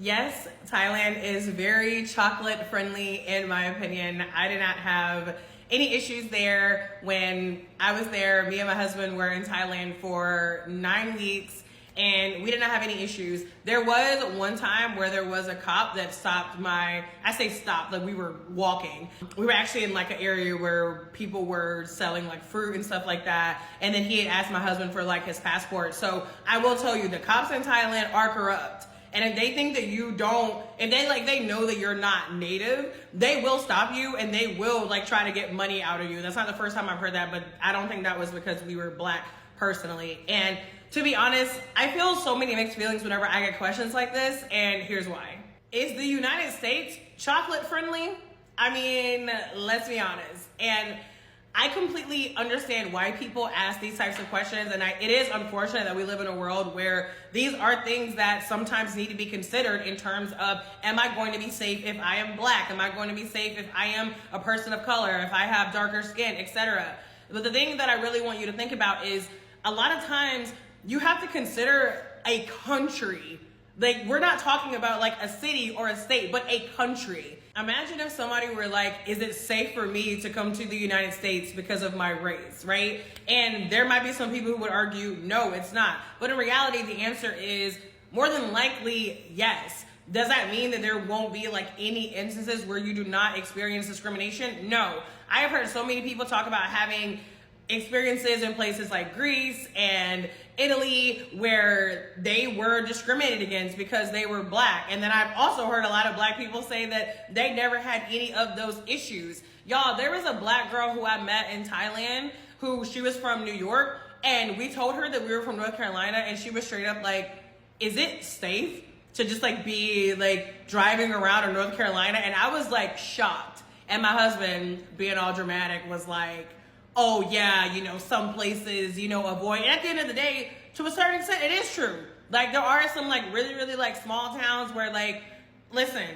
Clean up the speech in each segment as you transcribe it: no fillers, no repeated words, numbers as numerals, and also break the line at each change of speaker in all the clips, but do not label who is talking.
Yes, Thailand is very chocolate friendly in my opinion. I did not have any issues there when I was there. Me and my husband were in Thailand for 9 weeks and we did not have any issues. There was one time where there was a cop that stopped I say stopped, like we were walking. We were actually in like an area where people were selling like fruit and stuff like that. And then he had asked my husband for like his passport. So I will tell you, the cops in Thailand are corrupt. And if they think that you don't, if they know that you're not native, they will stop you and they will like try to get money out of you. That's not the first time I've heard that, but I don't think that was because we were black personally. And to be honest, I feel so many mixed feelings whenever I get questions like this, and here's why. Is the United States chocolate friendly? I mean, let's be honest. And I completely understand why people ask these types of questions, and it is unfortunate that we live in a world where these are things that sometimes need to be considered in terms of, am I going to be safe if I am black? Am I going to be safe if I am a person of color, if I have darker skin, etc.? But the thing that I really want you to think about is, a lot of times you have to consider a country. Like, we're not talking about like a city or a state, but a country. Imagine if somebody were like, is it safe for me to come to the United States because of my race, right? And there might be some people who would argue, no, it's not. But in reality, the answer is more than likely, yes. Does that mean that there won't be like any instances where you do not experience discrimination? No. I have heard so many people talk about having experiences in places like Greece and Italy where they were discriminated against because they were black. And then I've also heard a lot of black people say that they never had any of those issues. Y'all, there was a black girl who I met in Thailand she was from New York, and we told her that we were from North Carolina, and she was straight up like, is it safe to just like be like driving around in North Carolina? And I was like shocked. And my husband, being all dramatic, was like, oh yeah, some places, avoid. And at the end of the day, to a certain extent, it is true. Like, there are some like really, really like small towns where like, listen,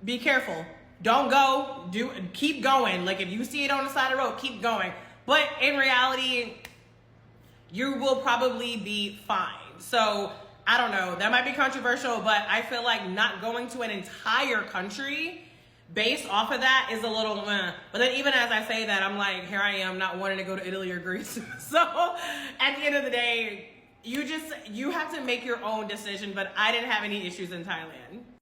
be careful. Don't go, keep going. Like, if you see it on the side of the road, keep going. But in reality, you will probably be fine. So I don't know, that might be controversial, but I feel like not going to an entire country based off of that is a little but then even as I say that, I'm like, here I am not wanting to go to Italy or Greece. So at the end of the day, you have to make your own decision, but I didn't have any issues in Thailand.